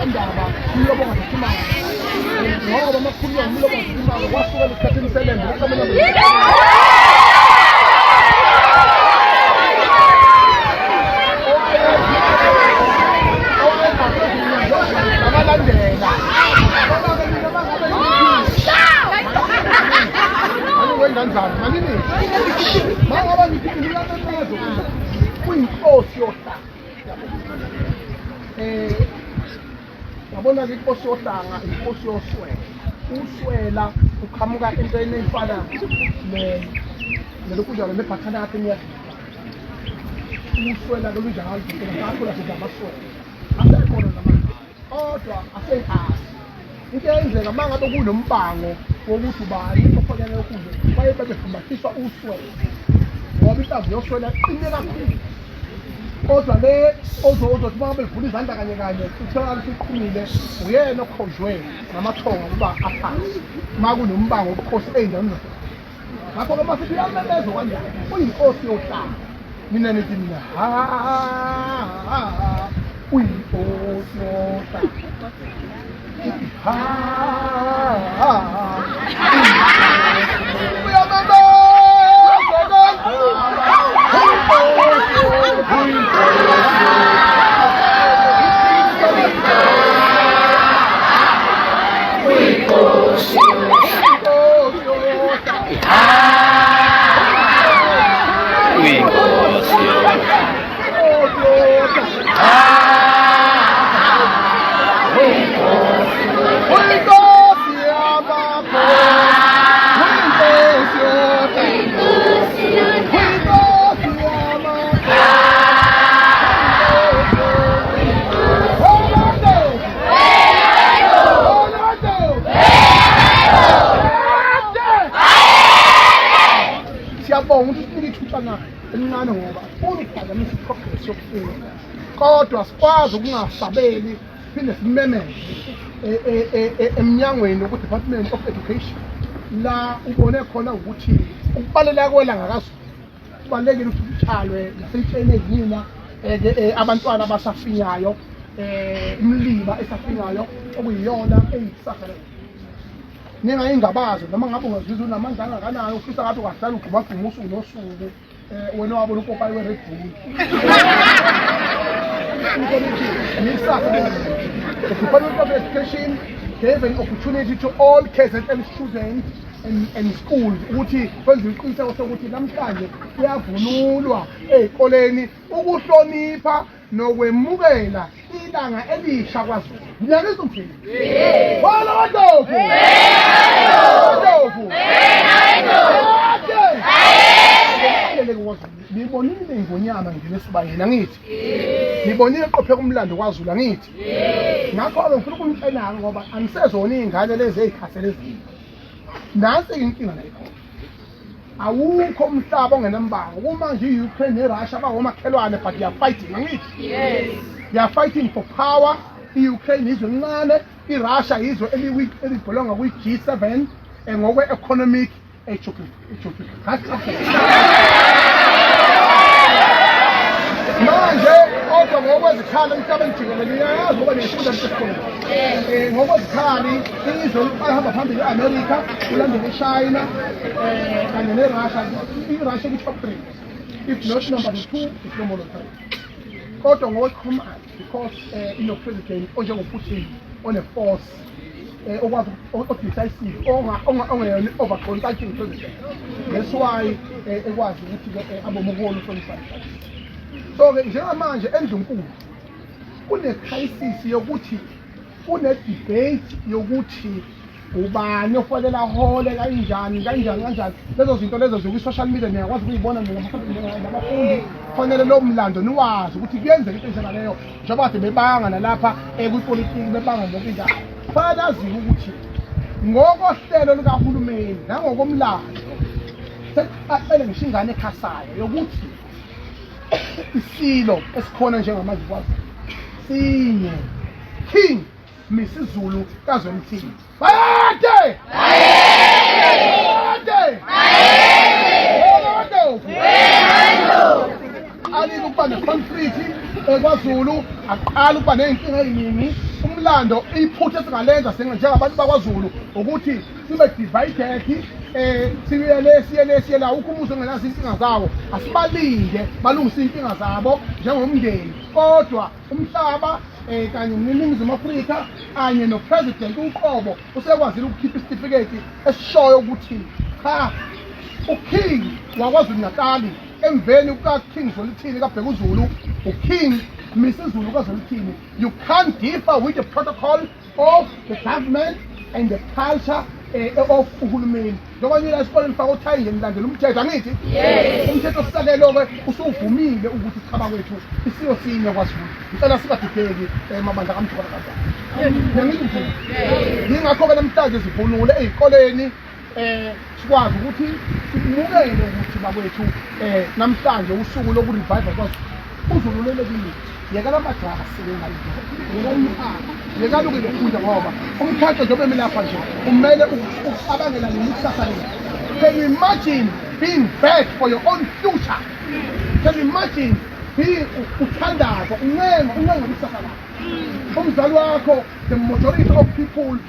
indaba umlobo ongathimanga ngoba amakhulu umlobo ongathimanga kwasuka lesikhathini selembe abalandela kanjani manini mangaba ngithi ngiyanezo kuyinkosi yohlanga yabona ke inkosi yohlanga inkosi yoswela uswela uqhamuka entweni efana nelokunjalo nephathana yakhe niya uswela lokunjalo ngakho la sizabaswela asekhona namanje kodwa asekhasi into eyenzeka mangabe kunombango wokuthi ubani ofanele ukudla baye bebefumbathiswa uswele ngoba inhlamvu yoswele iqine kakhulu kodwa le ozothi uma bevula izandla kanye kanye utholakala siqhumile uyena okhonjwe ngamathongo kuba aphansi uma kunombango wobukhosi ey'ndaweni ngakho-ke masithi uyamemeza kanjani uyinkosi yohlanga mina nithi mina uyinkosi yohlanga encane ngoba uyiphazamisa iprogress yokufunda kodwa sikwazi ukungasabeli phinde simemeze emnyangweni ku-Department of Education la ubone khona ukuthi ukubaluleka kwelanga kaZulu kubalulekile ukuthi kutshalwe nasentsheni ezinina abantwana abasafinyayo imliba esafinyayo okuyiyona eyisahela ningayingabazo noma ngabe ungazizwa unamandla angakanani ufisa ngathi ungahlala ugqumagquma usuku nosuku wena wabona upopayi we-Red Bull the Department of Education gave an opportunity to all KZN students and schools ukuthi kwenziwe iqiniseko sokuthi namhlanje kuyavunulwa ey'koleni ukuhlonipha nokwemukela ilanga elisha kwaZulu. Ngiyakuzwa mfana? Wala wadofu. Wadofu. Nibonile Ingonyama ngelesibayeni ngithi. Nibonile qophe kumlando kwaZulu ngithi. Ngakho-ke ngifuna ukumtshela ngoba anisezona iy'ngane lezi ey'khasele ezinye. Nansi inkinga la ikhona. Awukho umhlaba ongenambango. Uma nje i-Ukraine neRussia bawomakhelwane but they are fighting ngithi. Yes. They are fighting for power. I-Ukraine izwe encane, i-Russia izwe eli-weak elibholonga kwi-G7 ngokwe-economic manje kodwa ngokwezikhali emhlabeni jikelele niyayazi ngoba niyifunda msesikole ngokwezikhali izwe elihamba phambili i-America ulandele i-China kanye ne-Russia i-Russia ikwi-top 3 if not number 2 if number 3 kodwa ngokwe-command because ino-president onjengoPutin one-force okwazi decisive ongeyona over-consulting president. That's why ekwazi ukuthi abomukolo sonifana. So-ke njengamanje endlunkulu kune-crisis yokuthi kune-debate yokuthi ubani ofanele ahole kanjani lezo zinto lezo zokwi-social media niyakwazi ukuyibona nabafundi kufanele lo mlando niwazi ukuthi kuyenzeka into njengaleyo njengoba kade bebanga nalapha kwipolitiki bebanga zonke indawo. Kufanele aziwe ukuthi ngokohlelo lukahulumeni nangokomlando sekuqaphele ngisho ingane ekhasayo yokuthi isilo esikhona njengamanje kwazi sinye King Misuzulu Kazwelithini. Bayade! Bayade! Ali ukuba ne-conflict kwaZulu aqala ukuba ney'nkinga ey'ningi umlando iphutha esingalenza njengabantu bakwaZulu ukuthi sibe divided siye la ukumuzi ongenazo inkinga zawo asibalinde balungise inkinga zabo njengomndeni kodwa umhlaba kanye neNingizimu Afrika kanye nopresident uqobo usekwazile ukukhipha isitifiketi esishoyo ukuthi cha uking wakwaZulu Natal emveni kukaKing Kazwelithini kaBhekuzulu uking Misuzulu Kazwelithini. You can't differ with the protocol of the government and the culture of uhulumeni. Njengoba nina esikoleni faka uthayi ngilandela umthetho angithi? Yes. Umthetho sisekelo-ke usuvumile ukuthi sichaba kwethu isiyo sinye kwaZulu. Ngicela singadideki mabandla kaMthwala kaZulu. Ngiyayithi yingakho-ke namhlanje sivunule ezikoleni sikwazi ukuthi simukele ukuthi bakwethu namhlanje usuku lokurevive kwaZulu. UZulu lelekile yekala amajaha sebengalile yekaluke lokufunda ngoba umkhathi njengoba emelapha nje umele ukabangela lekusasa lethu. Can you imagine being bad for your own future? Can you imagine being uthandaza uncenga lekusasa lakho? Umzali wakho, the majority of people,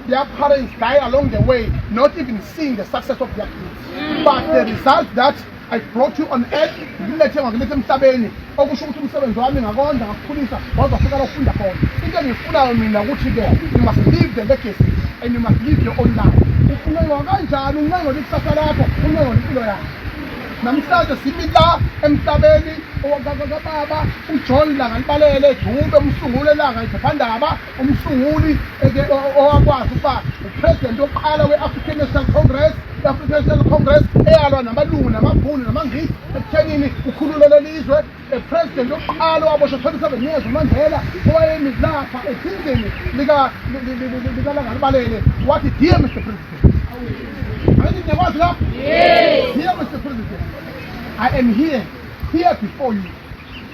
their parents die along the way, not even seeing the success of their kids. But the result that I brought you on earth, ngilethe emhlabeni okusho ukuthi umsebenzi wami ngakondla ngakukhulisa wazafika la ufunda khona. Into engiyifunayo mina ukuthi-ke you must live the legacy and you must live your own life. Uncenga kanjani uncenga lekusasa lakho uncenga lempilo yakho. Namhlanje simi la emhlabeni kababa uJohn Langalibalele Dube umsunguli elanga iphephandaba umsunguli owakwazi ukuba upresident oqala we-African National Congress. I-African National Congress eyalwa namalungu namabhunu namangisi ekuthenini ukhululo lelizwe. President oqala waboshwa 27 years uMandela owayemi lapha ezindlini likaLangalibalele wathi dear Mr. President. Angithi ngiyakwazi la? Yes. Dear Mr. President, I am here before you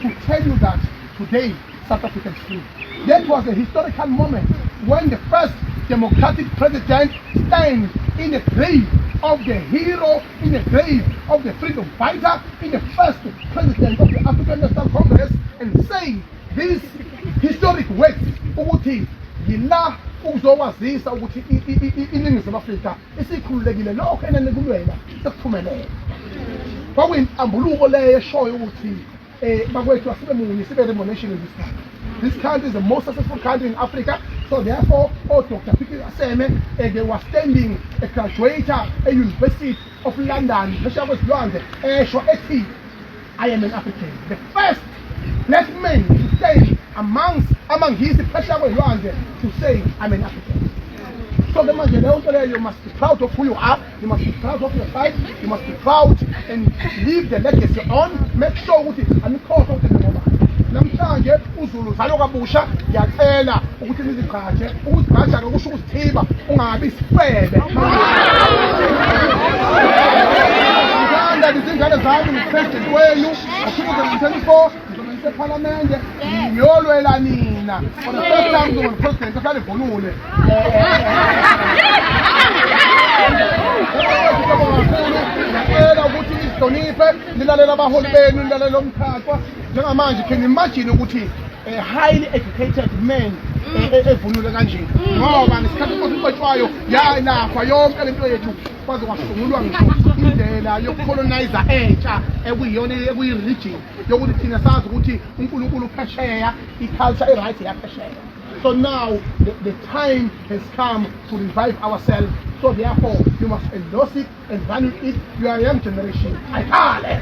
to tell you that today South Africa is free. That was a historical moment when the first democratic president stands in the grave of the hero, in the grave of the freedom fighter, in the first president of the African National Congress, and saying this historic words ukuthi yila ukuzokwazisa ukuthi iNingizimu Afrika isikhululekile lokho enenikulwela sekuphumelela. Kwakuyintambuluko leyo eshoyo ukuthi bakwethu asibe munye sibe the nation in this country. This country is the most successful country in Africa, so therefore Dr. Fikile Aseme they were standing a graduate at University of London esho ethi I am an African, the first black man to say among his pressure to say I'm an African. So the man, you must be proud of who you are, you must be proud of your fight, you must be proud and leave the legacy on, make sure ukuthi amikhoso ukuthi ngoba namhlanje uZulu zalo kabusha ngiyacela ukuthi niziqhatshe ukuziqhatsha kusho ukuzithiba ungabi isifebe. Ngizanda izingane zami ngipresident wenu ngo-2024 eParliament ngiyolwela nina for the first time ngizoba president ehlale vonule. Ngiyacela ukuthi nizihloniphe nilalela abaholi benu nilalela umkhakhwa njengamanje. Can you imagine ukuthi a highly educated man evunule kanje ngoba ngesikhathi osibotshwayo yanafa yonke lento yethu kwaze kwasungulwa ngisho indlela yokucolonizer entsha ekuyiyona ekuyireligion yokuthi thina sazi ukuthi uNkulunkulu phesheya iculture right yaphesheya. So now the time has come to revive ourselves. So therefore you must endorse it and value it. You are a young generation. I call it.